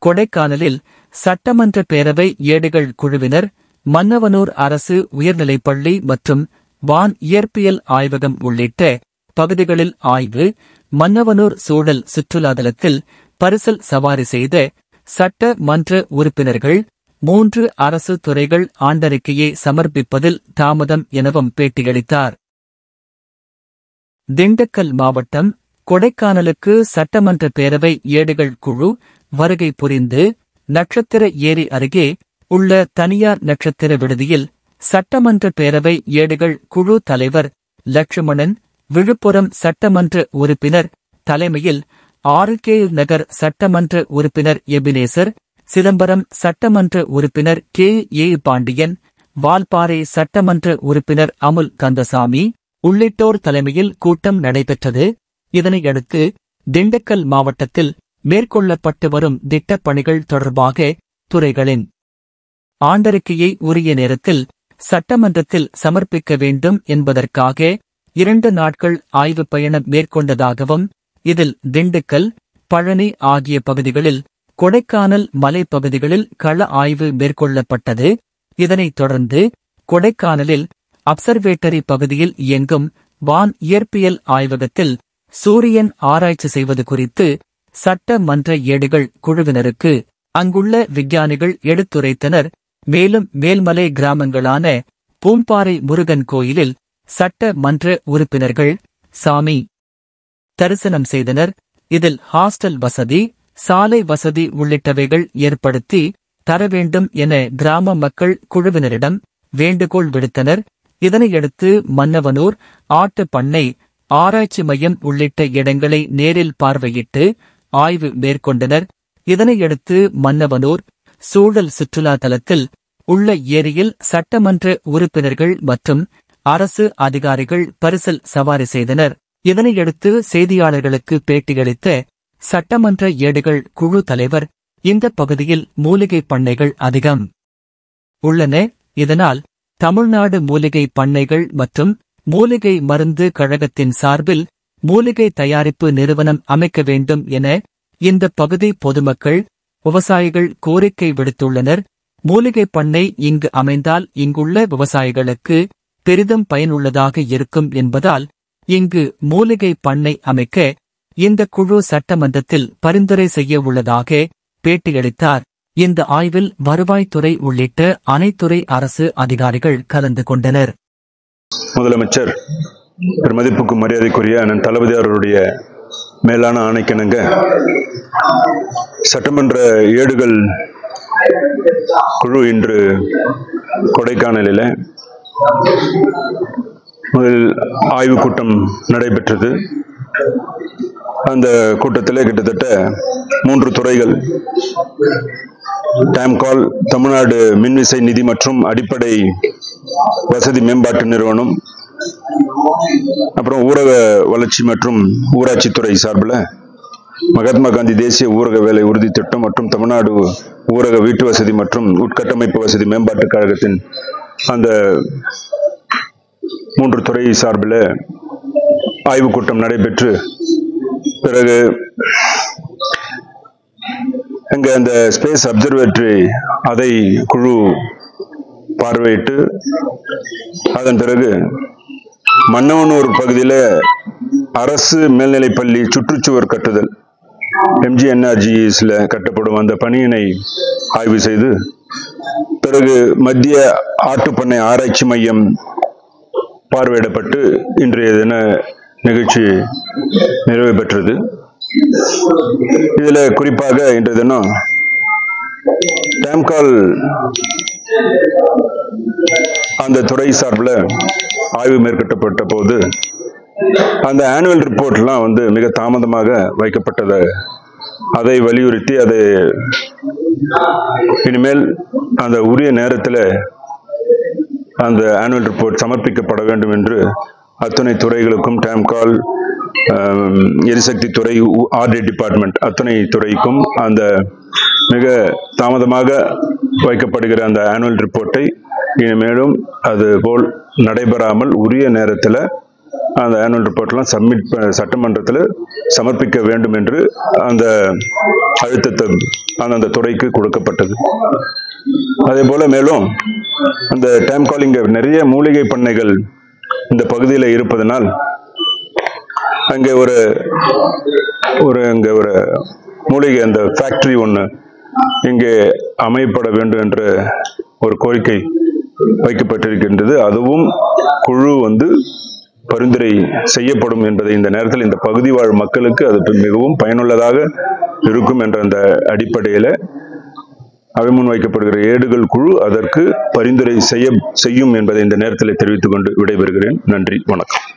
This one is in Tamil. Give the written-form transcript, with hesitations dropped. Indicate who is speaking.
Speaker 1: கொடைக்கானலில் சட்டமன்ற பேரவை ஏடுகள் குழுவினர் மன்னவனூர் அரசு உயர்நிலைப்பள்ளி மற்றும் வான் இயற்பியல் ஆய்வகம் உள்ளிட்ட பகுதிகளில் ஆய்வு. மன்னவனூர் சூழல் சுற்றுலாதலத்தில் பரிசல் சவாரி செய்த சட்ட மன்ற உறுப்பினர்கள் 3 அரசு துறைகள் ஆண்டறிக்கையை சமர்ப்பிப்பதில் தாமதம் எனவும் பேட்டியளித்தார். திண்டுக்கல் மாவட்டம் கொடைக்கானலுக்கு சட்டமன்ற பேரவை ஏடுகள் குழு வருகை புரிந்து நட்சத்திர ஏரி அருகே உள்ள தனியார் நட்சத்திர விடுதியில் சட்டமன்ற பேரவை ஏடுகள் குழு தலைவர் லட்சுமணன், விழுப்புரம் சட்டமன்ற உறுப்பினர் தலைமையில் RK நகர் சட்டமன்ற உறுப்பினர் எபினேசர், சிதம்பரம் சட்டமன்ற உறுப்பினர் KA பாண்டியன், வால்பாறை சட்டமன்ற உறுப்பினர் அமுல் கந்தசாமி உள்ளிட்டோர் தலைமையில் கூட்டம் நடைபெற்றது. இதனையடுத்து திண்டுக்கல் மாவட்டத்தில் மேற்கொள்ளப்பட்டு வரும் திட்டப் பணிகள் தொடர்பாக துறைகளின் ஆண்டறிக்கையை உரிய நேரத்தில் சட்டமன்றத்தில் சமர்ப்பிக்க வேண்டும் என்பதற்காக 2 நாட்கள் ஆய்வுப் பயணம் மேற்கொண்டதாகவும், இதில் திண்டுக்கல், பழனி ஆகிய பகுதிகளில் கொடைக்கானல் மலைப்பகுதிகளில் கள ஆய்வு மேற்கொள்ளப்பட்டது. இதனைத் தொடர்ந்து கொடைக்கானலில் அப்சர்வேட்டரி பகுதியில் இயங்கும் வான் இயற்பியல் ஆய்வகத்தில் சூரியன் ஆராய்ச்சி செய்வது குறித்து சட்ட மன்ற ஏடுகள் குழுவினருக்கு அங்குள்ள விஞ்ஞானிகள் எடுத்துரைத்தனர். மேலும் மேல்மலை கிராமங்களான பூம்பாறை முருகன் கோயிலில் சட்ட மன்ற உறுப்பினர்கள் சாமி தரிசனம் செய்தனர். இதில் ஹாஸ்டல் வசதி, சாலை வசதி உள்ளிட்டவைகள் ஏற்படுத்தி தர வேண்டும் என கிராம மக்கள் குழுவினரிடம் வேண்டுகோள் விடுத்தனர். இதனையடுத்து மன்னவனூர் ஆட்டு பண்ணை, ஆராய்ச்சி மையம் உள்ளிட்ட இடங்களை நேரில் பார்வையிட்டு ஆய்வு மேற்கொண்டனர். இதனையடுத்து மன்னவனூர் சூழல் சுற்றுலா தலத்தில் உள்ள ஏரியில் சட்டமன்ற உறுப்பினர்கள் மற்றும் அரசு அதிகாரிகள் பரிசல் சவாரி செய்தனர். இதனையடுத்து செய்தியாளர்களுக்கு பேட்டியளித்த சட்டமன்ற ஏடுகள் குழு தலைவர், இந்த பகுதியில் மூலிகை பண்ணைகள் அதிகம் உள்ளன. இதனால் தமிழ்நாடு மூலிகை பண்ணைகள் மற்றும் மூலிகை மருந்து கழகத்தின் சார்பில் மூலிகை தயாரிப்பு நிறுவனம் அமைக்க வேண்டும் என இந்த பகுதி பொதுமக்கள், விவசாயிகள் கோரிக்கை விடுத்துள்ளனர். மூலிகை பண்ணை இங்கு அமைந்தால் இங்குள்ள விவசாயிகளுக்கு பெரிதும் பயனுள்ளதாக இருக்கும் என்பதால் இங்கு மூலிகை பண்ணை அமைக்க இந்த குழு சட்டமன்றத்தில் பரிந்துரை செய்ய உள்ளதாக பேட்டியளித்தார். இந்த ஆய்வில் வருவாய்த்துறை உள்ளிட்ட அனைத்துறை அரசு அதிகாரிகள் கலந்து கொண்டனர்.
Speaker 2: முதலமைச்சர் பெருமதிப்புக்கு மரியாதைக்குரிய அண்ணன் தளபதி அவர்களுடைய மேலான ஆணைக்கிணங்க சட்டமன்ற ஏடுகள் குழு இன்று கொடைக்கானலில் முதல் ஆய்வுக் கூட்டம் நடைபெற்றது. அந்த கூட்டத்தில் கிட்டத்தட்ட 3 துறைகள், டைம்கால், தமிழ்நாடு மின்விசை நிதி மற்றும் அடிப்படை வசதி மேம்பாட்டு நிறுவனம், அப்புறம் ஊரக வளர்ச்சி மற்றும் ஊராட்சித்துறை சார்பில் மகாத்மா காந்தி தேசிய ஊரக வேலை உறுதி திட்டம் மற்றும் தமிழ்நாடு ஊரக வீட்டு வசதி மற்றும் உட்கட்டமைப்பு வசதி மேம்பாட்டு கழகத்தின் அந்த 3 துறை சார்பில் ஆய்வுக் கூட்டம் நடைபெற்று பிறகு அங்க அந்த ஸ்பேஸ் அப்சர்வேட்டரி அதை குழு பார்வையிட்டு அதன் பிறகு மன்னவனூர் பகுதியில் அரசு மேல்நிலைப்பள்ளி சுற்றுச்சுவர் கட்டுதல் MGNRGSல கட்டப்படும் அந்த பணியினை ஆய்வு செய்து பிறகு மத்திய ஆட்டுப்பண்ணை ஆராய்ச்சி மையம் பார்வையிடப்பட்டு இன்றைய தின நிகழ்ச்சி நிறைவு பெற்றது. இதுல குறிப்பாக இன்றைய தினம் டைம்கால் அந்த துறை சார்பில் ஆய்வு மேற்கொள்ளப்பட்ட போது அந்த ஆனுவல் ரிப்போர்ட்லாம் மிக தாமதமாக வைக்கப்பட்டது. அதை வலியுறுத்தி அதை இனிமேல் அந்த உரிய நேரத்தில் அந்த ஆனுவல் ரிப்போர்ட் சமர்ப்பிக்கப்பட வேண்டும் என்று அத்துணை துறைகளுக்கும், டைம்கால், எரிசக்தி துறை, ஆர்டி டிபார்ட்மெண்ட் அத்துணை துறைக்கும் அந்த மிக தாமதமாக வைக்கப்படுகிற அந்த ஆனுவல் ரிப்போர்ட்டை இனிமேலும் அது போல் நடைபெறாமல் உரிய நேரத்தில் அந்த ஆனுவல் ரிப்போர்ட்லாம் சட்டமன்றத்தில் சமர்ப்பிக்க வேண்டும் என்று அந்த அழுத்தத்தை அந்த துறைக்கு கொடுக்கப்பட்டது. அதே போல மேலும் அந்த டைம் காலிங் நிறைய மூலிகை பண்ணைகள் இந்த பகுதியில் இருப்பதனால் அங்கே ஒரு மூலிகை அந்த ஃபேக்டரி ஒன்று இங்கே அமைப்பட வேண்டும் என்ற ஒரு கோரிக்கை வைக்கப்பட்டிருக்கின்றது. அதுவும் குழு பரிந்துரை செய்யப்படும் என்பதை இந்த நேரத்தில் இந்த பகுதி வாழ் மக்களுக்கு அது மிகவும் பயனுள்ளதாக இருக்கும் என்ற அந்த அடிப்படையில் அவை முன் வைக்கப்படுகிற ஏடுகள் குழு அதற்கு பரிந்துரை செய்யும் என்பதை இந்த நேரத்தில் தெரிவித்துக் கொண்டு விடைபெறுகிறேன். நன்றி, வணக்கம்.